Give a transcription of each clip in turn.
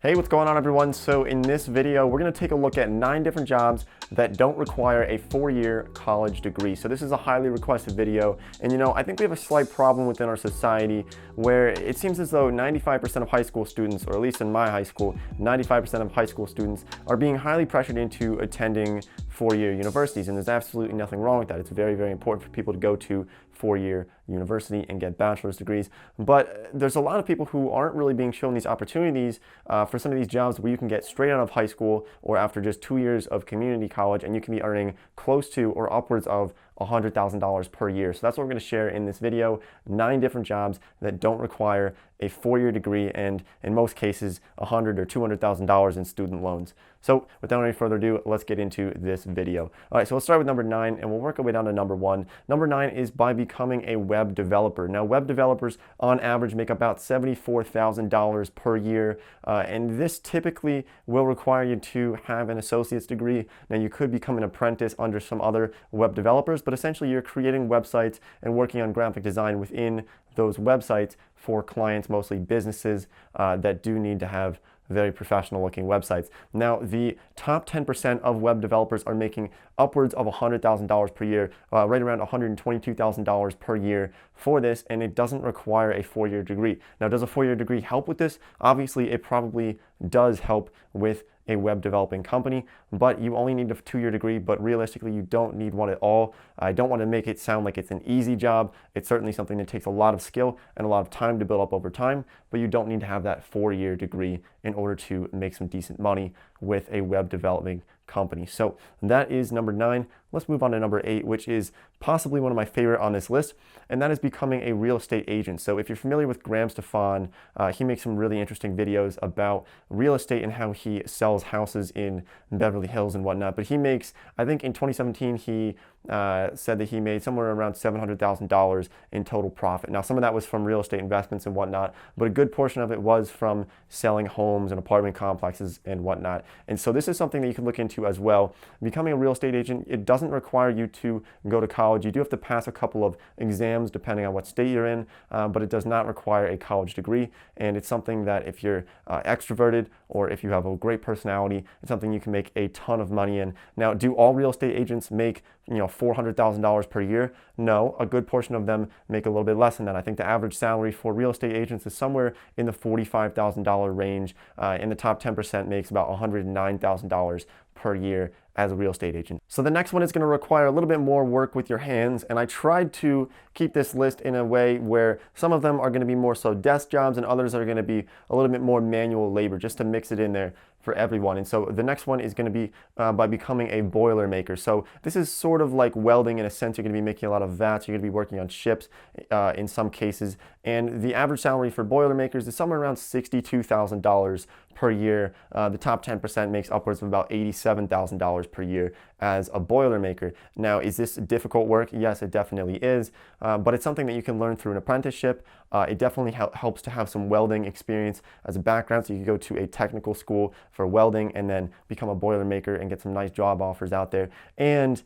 Hey, what's going on everyone? So in this video, we're gonna take a look at 9 different jobs that don't require a 4-year college degree. So this is a highly requested video. And I think we have a slight problem within our society where it seems as though 95% of high school students, or at least in my high school, 95% of high school students are being highly pressured into attending 4-year universities. And there's absolutely nothing wrong with that. It's very, very important for people to go to 4-year university and get bachelor's degrees. But there's a lot of people who aren't really being shown these opportunities for some of these jobs where you can get straight out of high school or after just 2 years of community college and you can be earning close to or upwards of $100,000 per year. So that's what we're going to share in this video. 9 different jobs that don't require a 4-year degree and in most cases $100,000 or $200,000 in student loans. So without any further ado, let's get into this video. All right, so let's start with number 9 and we'll work our way down to number 1. Number 9 is by becoming a web developer. Now, web developers on average make about $74,000 per year, and this typically will require you to have an associate's degree. Now, you could become an apprentice under some other web developers, but essentially you're creating websites and working on graphic design within those websites for clients, mostly businesses that do need to have very professional looking websites. Now, the top 10% of web developers are making upwards of $100,000 per year, right around $122,000 per year for this, and it doesn't require a 4-year degree. Now, does a 4-year degree help with this? Obviously, it probably does help with a web developing company, but you only need a 2-year degree, but realistically you don't need one at all. I don't want to make it sound like it's an easy job. It's certainly something that takes a lot of skill and a lot of time to build up over time, but you don't need to have that 4-year degree in order to make some decent money with a web developing company. So that is number 9. Let's move on to number 8, which is possibly one of my favorite on this list, and that is becoming a real estate agent. So if you're familiar with Graham Stefan, he makes some really interesting videos about real estate and how he sells houses in Beverly Hills and whatnot. But he makes, I think in 2017, he said that he made somewhere around $700,000 in total profit. Now, some of that was from real estate investments and whatnot, but a good portion of it was from selling homes and apartment complexes and whatnot. And so this is something that you can look into as well. Becoming a real estate agent, it doesn't require you to go to college. You do have to pass a couple of exams depending on what state you're in, but it does not require a college degree. And it's something that if you're extroverted or if you have a great personality, it's something you can make a ton of money in. Now, do all real estate agents make $400,000 per year? No, a good portion of them make a little bit less than that. I think the average salary for real estate agents is somewhere in the $45,000 range, and the top 10% makes about $109,000 per year as a real estate agent. So the next one is going to require a little bit more work with your hands, and I tried to keep this list in a way where some of them are going to be more so desk jobs and others are going to be a little bit more manual labor, just to mix it in there for everyone. And so the next one is going to be by becoming a Boilermaker. So this is sort of like welding in a sense. You're going to be making a lot of vats, you're going to be working on ships in some cases, and the average salary for Boilermakers is somewhere around $62,000 per year. The top 10% makes upwards of about $87,000 per year as a Boilermaker. Now, is this difficult work? Yes, it definitely is, but it's something that you can learn through an apprenticeship. It definitely helps to have some welding experience as a background, so you can go to a technical school for welding and then become a Boilermaker and get some nice job offers out there. And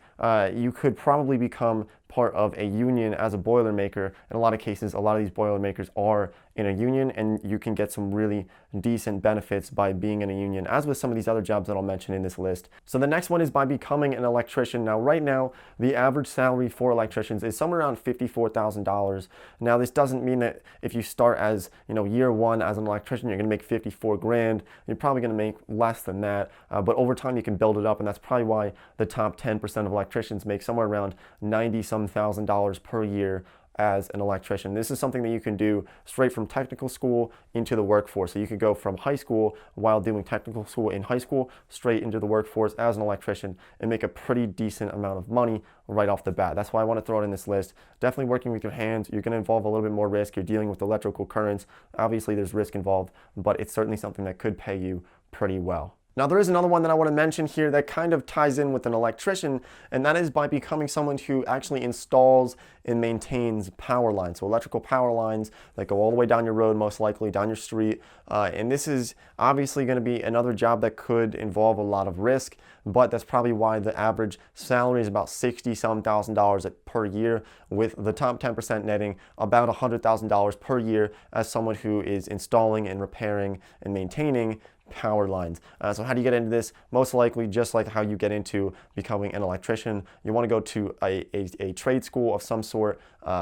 you could probably become part of a union as a Boilermaker. In a lot of cases, a lot of these Boilermakers are in a union, and you can get some really decent benefits by being in a union, as with some of these other jobs that I'll mention in this list. So the next one is by becoming an electrician. Now, right now, the average salary for electricians is somewhere around $54,000. Now, this doesn't mean that if you start as, year 1 as an electrician, you're gonna make 54 grand. You're probably gonna make less than that, but over time you can build it up, and that's probably why the top 10% of electricians make somewhere around $90-some thousand per year as an electrician. This is something that you can do straight from technical school into the workforce. So you could go from high school while doing technical school in high school straight into the workforce as an electrician and make a pretty decent amount of money right off the bat. That's why I want to throw it in this list. Definitely working with your hands. You're going to involve a little bit more risk. You're dealing with electrical currents. Obviously there's risk involved, but it's certainly something that could pay you pretty well. Now, there is another one that I want to mention here that kind of ties in with an electrician, and that is by becoming someone who actually installs and maintains power lines. So electrical power lines that go all the way down your road, most likely down your street. And this is obviously going to be another job that could involve a lot of risk, but that's probably why the average salary is about $60-some thousand per year, with the top 10% netting about $100,000 per year as someone who is installing and repairing and maintaining power lines. So how do you get into this? Most likely just like how you get into becoming an electrician. You want to go to a trade school of some sort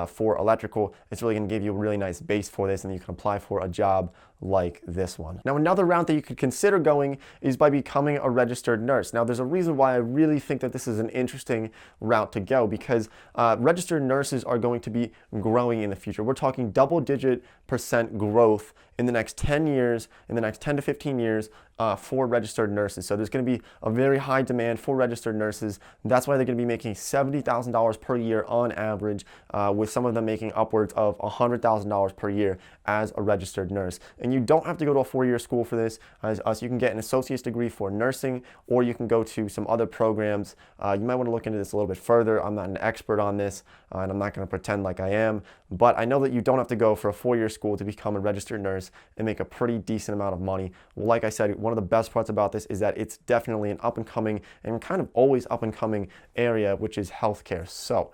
for electrical. It's really going to give you a really nice base for this, and you can apply for a job like this one. Now, another route that you could consider going is by becoming a registered nurse. Now, there's a reason why I really think that this is an interesting route to go, because registered nurses are going to be growing in the future. We're talking double-digit % growth in the next 10 years, in the next 10 to 15 years for registered nurses. So there's going to be a very high demand for registered nurses. That's why they're going to be making $70,000 per year on average, with some of them making upwards of $100,000 per year as a registered nurse. And you don't have to go to a 4-year school for this. So you can get an associate's degree for nursing, or you can go to some other programs. You might want to look into this a little bit further. I'm not an expert on this, and I'm not going to pretend like I am, but I know that you don't have to go for a 4-year school to become a registered nurse and make a pretty decent amount of money. Well, like I said, one of the best parts about this is that it's definitely an up-and-coming and kind of always up-and-coming area, which is healthcare. So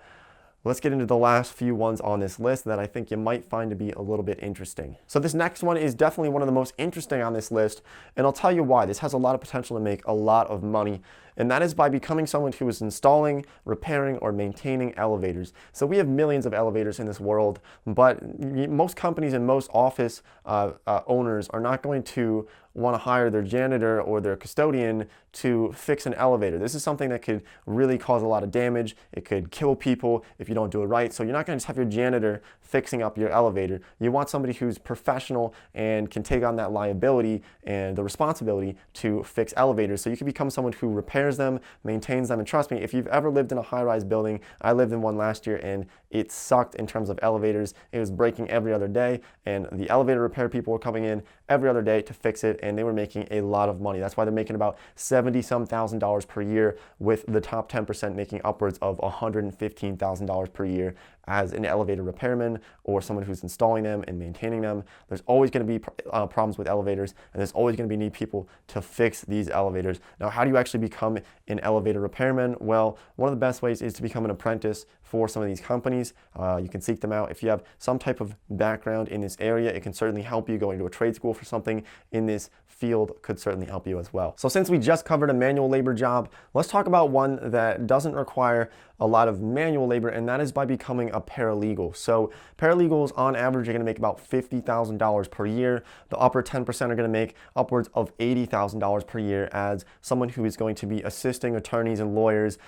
let's get into the last few ones on this list that I think you might find to be a little bit interesting. So this next one is definitely one of the most interesting on this list, and I'll tell you why. This has a lot of potential to make a lot of money, and that is by becoming someone who is installing, repairing, or maintaining elevators. So we have millions of elevators in this world, but most companies and most office owners are not going to want to hire their janitor or their custodian to fix an elevator. This is something that could really cause a lot of damage. It could kill people if you don't do it right. So you're not going to just have your janitor fixing up your elevator. You want somebody who's professional and can take on that liability and the responsibility to fix elevators. So you can become someone who repairs them, maintains them, and trust me, if you've ever lived in a high-rise building, I lived in one last year and it sucked in terms of elevators. It was breaking every other day, and the elevator repair people were coming in every other day to fix it, and they were making a lot of money. That's why they're making about $70-some thousand per year, with the top 10% making upwards of $115,000 per year as an elevator repairman or someone who's installing them and maintaining them. There's always going to be problems with elevators, and there's always going to be need people to fix these elevators. Now, how do you actually become an elevator repairman? Well, one of the best ways is to become an apprentice for some of these companies. You can seek them out. If you have some type of background in this area, it can certainly help you. Going to a trade school for something in this field could certainly help you as well. So since we just covered a manual labor job, let's talk about one that doesn't require a lot of manual labor, and that is by becoming a paralegal. So paralegals on average are going to make about $50,000 per year. The upper 10% are going to make upwards of $80,000 per year as someone who is going to be assisting attorneys and lawyers,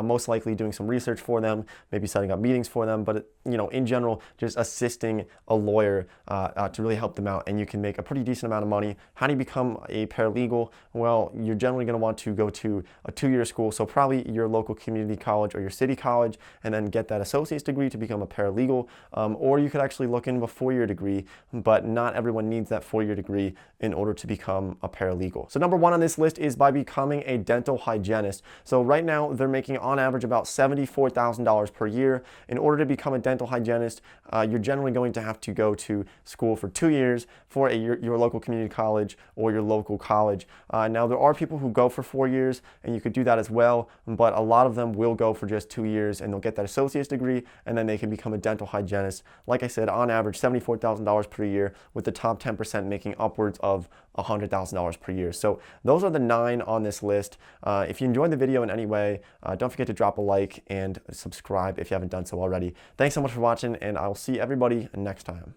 most likely doing some research for them, maybe setting up meetings for them, but in general, just assisting a lawyer to really help them out, and you can make a pretty decent amount of money. How do you become a paralegal? Well, you're generally going to want to go to a 2-year school, so probably your local community college or your city college, and then get that associate's degree to become a paralegal, or you could actually look into a 4-year degree, but not everyone needs that 4-year degree in order to become a paralegal. So number 1 on this list is by becoming a dental hygienist. So right now they're making on average about $74,000 per year. In order to become a dental hygienist, you're generally going to have to go to school for 2 years for your local community college or your local college. Now there are people who go for 4 years, and you could do that as well, but a lot of them will go for just 2 years, and they'll get that associate's degree, and then they can become a dental hygienist. Like I said, on average $74,000 per year, with the top 10% making upwards of $100,000 per year. So those are the 9 on this list. If you enjoyed the video in any way, don't forget to drop a like and subscribe if you haven't done so already. Thanks so much for watching, and I'll see everybody next time.